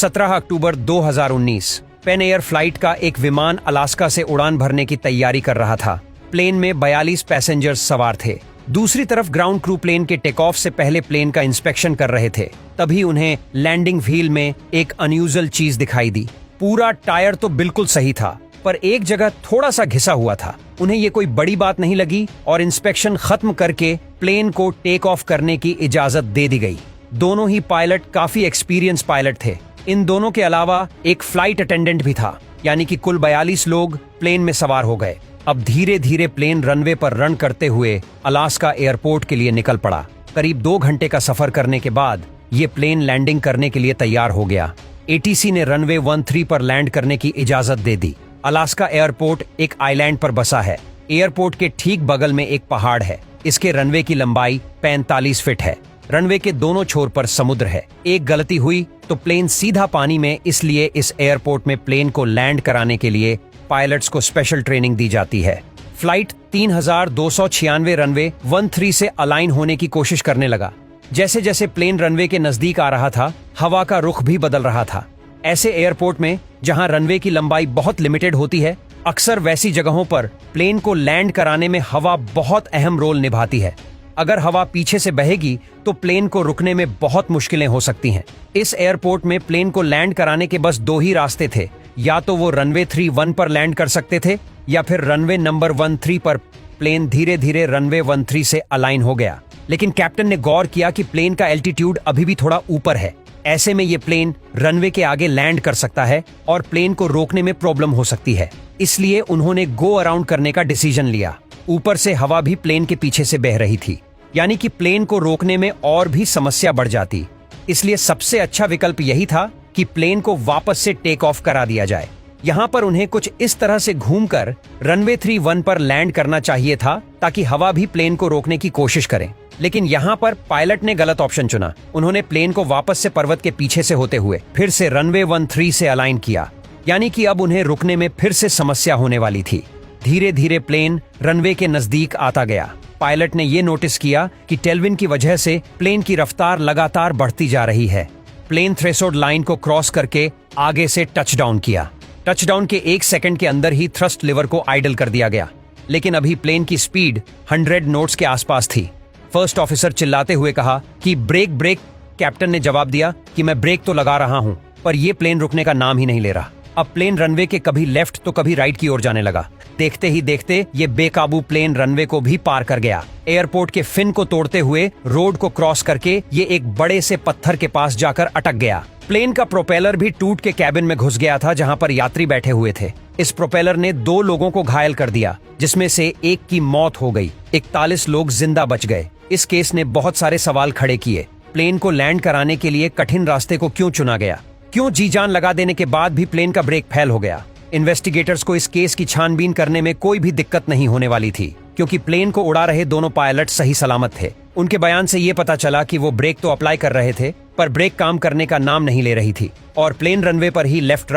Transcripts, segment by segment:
17 अक्टूबर 2019 pen air flight का एक विमान अलास्का से उड़ान भरने की तैयारी कर रहा था। प्लेन में 42 पैसेंजर्स सवार थे। दूसरी तरफ ग्राउंड क्रू प्लेन के टेक ऑफ से पहले प्लेन का इंस्पेक्शन कर रहे थे। तभी उन्हें लैंडिंग व्हील में एक अनयूजुअल चीज दिखाई दी। पूरा टायर तो बिल्कुल सही था, पर एक जगह थोड़ा सा घिसा हुआ था। उन्हें ये कोई बड़ी बात नहीं लगी और इंस्पेक्शन खत्म करके प्लेन को टेक ऑफ करने की इजाजत दे दी गई। दोनों ही पायलट काफी एक्सपीरियंस पायलट थे। इन दोनों के अलावा एक फ्लाइट अटेंडेंट भी था, यानी कि कुल 42 लोग प्लेन में सवार हो गए। अब धीरे धीरे प्लेन रनवे पर रन करते हुए अलास्का एयरपोर्ट के लिए निकल पड़ा। करीब 2 घंटे का सफर करने के बाद ये प्लेन लैंडिंग करने के लिए तैयार हो गया। एटीसी ने रनवे 13 पर लैंड करने की इजाजत दे दी। अलास्का एयरपोर्ट एक आइलैंड पर बसा है। एयरपोर्ट के ठीक बगल में एक पहाड़ है। इसके रनवे की लंबाई 45 फीट है। रनवे के दोनों छोर पर समुद्र है। एक गलती हुई तो प्लेन सीधा पानी में, इसलिए इस एयरपोर्ट में प्लेन को लैंड कराने के लिए पायलट्स को स्पेशल ट्रेनिंग दी जाती है। फ्लाइट 3296 रनवे 13 से अलाइन होने की कोशिश करने लगा। जैसे जैसे प्लेन रनवे के नजदीक आ रहा था, हवा का रुख भी बदल रहा था। ऐसे एयरपोर्ट में जहां रनवे की लंबाई बहुत लिमिटेड होती है, अक्सर वैसी जगहों पर प्लेन को लैंड कराने में हवा बहुत अहम रोल निभाती है। अगर हवा पीछे से बहेगी तो प्लेन को रुकने में बहुत मुश्किलें हो सकती हैं। इस एयरपोर्ट में प्लेन को लैंड कराने के बस 2 ही रास्ते थे। या तो वो रनवे 31 पर लैंड कर सकते थे, या फिर रनवे नंबर 13 पर। प्लेन धीरे धीरे रनवे 13 से अलाइन हो गया, लेकिन कैप्टन ने गौर किया कि प्लेन का एल्टीट्यूड अभी भी थोड़ा ऊपर है। ऐसे में ये प्लेन रनवे के आगे लैंड कर सकता है और प्लेन को रोकने में प्रॉब्लम हो सकती है। इसलिए उन्होंने गो अराउंड करने का डिसीजन लिया। ऊपर से हवा भी प्लेन के पीछे से बह रही थी, यानी कि प्लेन को रोकने में और भी समस्या बढ़ जाती। इसलिए सबसे अच्छा विकल्प यही था कि प्लेन को वापस से टेक ऑफ करा दिया जाए। यहाँ पर उन्हें कुछ इस तरह से घूमकर रनवे 31 पर लैंड करना चाहिए था, ताकि हवा भी प्लेन को रोकने की कोशिश करे। लेकिन यहाँ पर पायलट ने गलत ऑप्शन चुना। उन्होंने प्लेन को वापस से पर्वत के पीछे से होते हुए फिर से रनवे 13 से अलाइन किया, यानी कि अब उन्हें रुकने में फिर से समस्या होने वाली थी। धीरे धीरे प्लेन रनवे के नजदीक आता गया। पायलट ने यह नोटिस किया कि टेलविंड की वजह से प्लेन की रफ्तार लगातार बढ़ती जा रही है। प्लेन थ्रेशोल्ड लाइन को क्रॉस करके आगे से टचडाउन किया। टचडाउन के 1 सेकंड के अंदर ही थ्रस्ट लिवर को आइडल कर दिया गया, लेकिन अभी प्लेन की स्पीड 100 नोट्स के आसपास थी। फर्स्ट ऑफिसर चिल्लाते हुए कहा कि ब्रेक ब्रेक। कैप्टन ने जवाब दिया कि मैं ब्रेक तो लगा रहा हूं, पर यह प्लेन रुकने का नाम ही नहीं ले रहा। अब प्लेन रनवे के कभी लेफ्ट तो कभी राइट की ओर जाने लगा। देखते ही देखते ये बेकाबू प्लेन रनवे को भी पार कर गया। एयरपोर्ट के फिन को तोड़ते हुए रोड को क्रॉस करके ये एक बड़े से पत्थर के पास जाकर अटक गया। प्लेन का प्रोपेलर भी टूट के कैबिन में घुस गया था, जहां पर यात्री बैठे हुए थे। इस प्रोपेलर ने 2 लोगों को घायल कर दिया, जिसमें से एक की मौत हो गई। 41 लोग जिंदा बच गए। इस केस ने बहुत सारे सवाल खड़े किए। प्लेन को लैंड कराने के लिए कठिन रास्ते को क्यों चुना गया? क्यों जी जान लगा देने के बाद भी प्लेन का ब्रेक फेल हो गया? इन्वेस्टिगेटर्स को इस केस की छानबीन करने में कोई भी दिक्कत नहीं होने वाली थी, क्योंकि प्लेन को उड़ा रहे दोनों पायलट सही सलामत थे। उनके बयान से ये पता चला कि वो ब्रेक तो अप्लाई कर रहे थे, पर ब्रेक काम करने का नाम नहीं ले रही थी और प्लेन रनवे पर ही लेफ्ट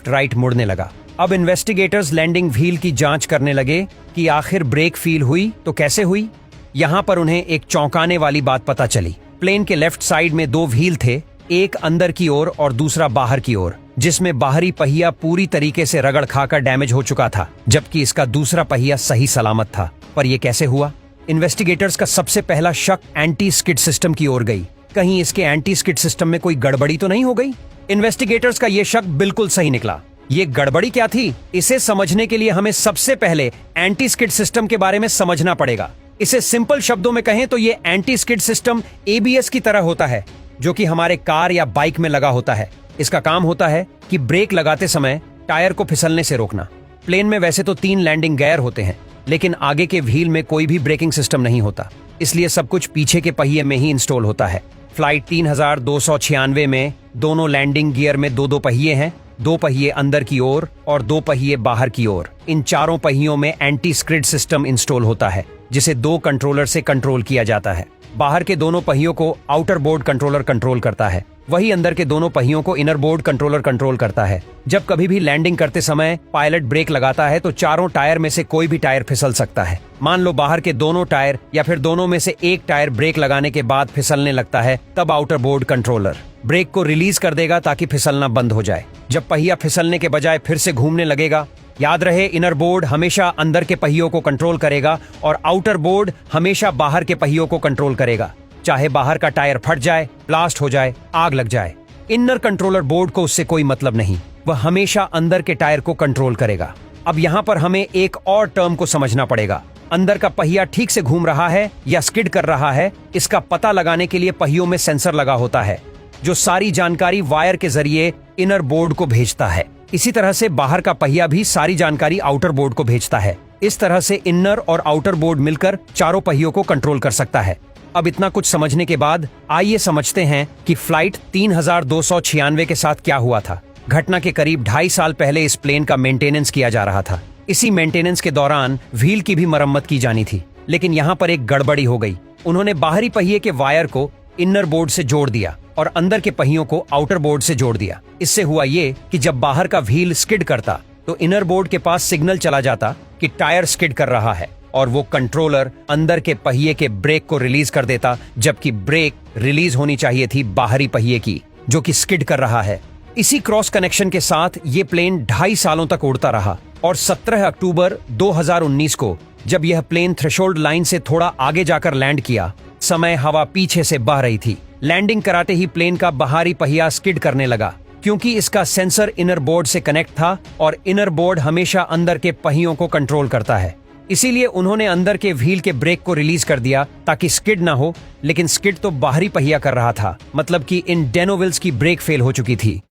राइट मुड़ने लगा। अब इन्वेस्टिगेटर्स लैंडिंग व्हील की जांच करने लगे कि आखिर ब्रेक फील हुई तो कैसे हुई। यहाँ पर उन्हें एक चौंकाने वाली बात पता चली। प्लेन के लेफ्ट साइड में 2 व्हील थे, एक अंदर की ओर और दूसरा बाहर की ओर, जिसमें बाहरी पहिया पूरी तरीके से रगड़ खाकर डैमेज हो चुका था, जबकि इसका दूसरा पहिया सही सलामत था। पर यह कैसे हुआ? इन्वेस्टिगेटर्स का सबसे पहला शक एंटी स्किड सिस्टम की ओर गई। कहीं इसके एंटी स्किड सिस्टम में कोई गड़बड़ी तो नहीं हो गई? इन्वेस्टिगेटर्स का यह शक बिल्कुल सही निकला। ये गड़बड़ी क्या थी, इसे समझने के लिए हमें सबसे पहले एंटी स्किड सिस्टम के बारे में समझना पड़ेगा। इसे सिंपल शब्दों में कहें तो ये एंटी स्किड सिस्टम ABS की तरह होता है, जो कि हमारे कार या बाइक में लगा होता है। इसका काम होता है कि ब्रेक लगाते समय टायर को फिसलने से रोकना। प्लेन में वैसे तो 3 लैंडिंग गियर होते हैं, लेकिन आगे के व्हील में कोई भी ब्रेकिंग सिस्टम नहीं होता, इसलिए सब कुछ पीछे के पहिए में ही इंस्टॉल होता है। फ्लाइट 3296 में दोनों लैंडिंग गियर में 2 पहिए हैं, 2 पहिए अंदर की ओर और 2 पहिए बाहर की ओर। इन चारों पहियों में एंटी स्किड सिस्टम इंस्टॉल होता है, जिसे 2 कंट्रोलर से कंट्रोल किया जाता है। बाहर के दोनों पहियों को आउटर बोर्ड कंट्रोलर कंट्रोल करता है, वही अंदर के दोनों पहियों को इनर बोर्ड कंट्रोलर कंट्रोल करता है। जब कभी भी लैंडिंग करते समय पायलट ब्रेक लगाता है तो चारों टायर में से कोई भी टायर फिसल सकता है। मान लो बाहर के दोनों टायर या फिर दोनों में से एक टायर ब्रेक लगाने के बाद फिसलने लगता है, तब आउटर बोर्ड कंट्रोलर ब्रेक को रिलीज कर देगा ताकि फिसलना बंद हो जाए। जब पहिया फिसलने के बजाय फिर से घूमने लगेगा, याद रहे इनर बोर्ड हमेशा अंदर के पहियों को कंट्रोल करेगा और आउटर बोर्ड हमेशा बाहर के पहियों को कंट्रोल करेगा। चाहे बाहर का टायर फट जाए, ब्लास्ट हो जाए, आग लग जाए, इनर कंट्रोलर बोर्ड को उससे कोई मतलब नहीं, वह हमेशा अंदर के टायर को कंट्रोल करेगा। अब यहाँ पर हमें एक और टर्म को समझना पड़ेगा। अंदर का पहिया ठीक से घूम रहा है या स्किड कर रहा है, इसका पता लगाने के लिए पहियों में सेंसर लगा होता है, जो सारी जानकारी वायर के जरिए इनर बोर्ड को भेजता है। इसी तरह से बाहर का पहिया भी सारी जानकारी आउटर बोर्ड को भेजता है। इस तरह से इनर और आउटर बोर्ड मिलकर चारों पहियों को कंट्रोल कर सकता है। अब इतना कुछ समझने के बाद आइए समझते हैं कि फ्लाइट 3296 के साथ क्या हुआ था। घटना के करीब 2.5 साल पहले इस प्लेन का मेंटेनेंस किया जा रहा था। इसी मेंटेनेंस के दौरान व्हील की भी मरम्मत की जानी थी, लेकिन यहाँ पर एक गड़बड़ी हो गई। उन्होंने बाहरी पहिए के वायर को इनर बोर्ड से जोड़ दिया और अंदर के पहियों को आउटर बोर्ड से जोड़ दिया। इससे हुआ ये कि जब बाहर का व्हील स्किड करता तो इनर बोर्ड के पास सिग्नल चला जाता कि टायर स्किड कर रहा है और वो कंट्रोलर अंदर के पहिए के ब्रेक को रिलीज कर देता, जबकि ब्रेक रिलीज होनी चाहिए थी बाहरी पहिए की, जो कि स्किड कर रहा है। इसी क्रॉस कनेक्शन के साथ ये प्लेन 2.5 सालों तक उड़ता रहा और 17 अक्टूबर 2019 को जब यह प्लेन थ्रेशोल्ड लाइन से थोड़ा आगे जाकर लैंड किया, समय हवा पीछे से बह रही थी। लैंडिंग कराते ही प्लेन का बाहरी पहिया स्किड करने लगा, क्योंकि इसका सेंसर इनर बोर्ड से कनेक्ट था और इनर बोर्ड हमेशा अंदर के पहियों को कंट्रोल करता है। इसीलिए उन्होंने अंदर के व्हील के ब्रेक को रिलीज कर दिया ताकि स्किड ना हो, लेकिन स्किड तो बाहरी पहिया कर रहा था, मतलब कि इन डेनोविल्स की ब्रेक फेल हो चुकी थी।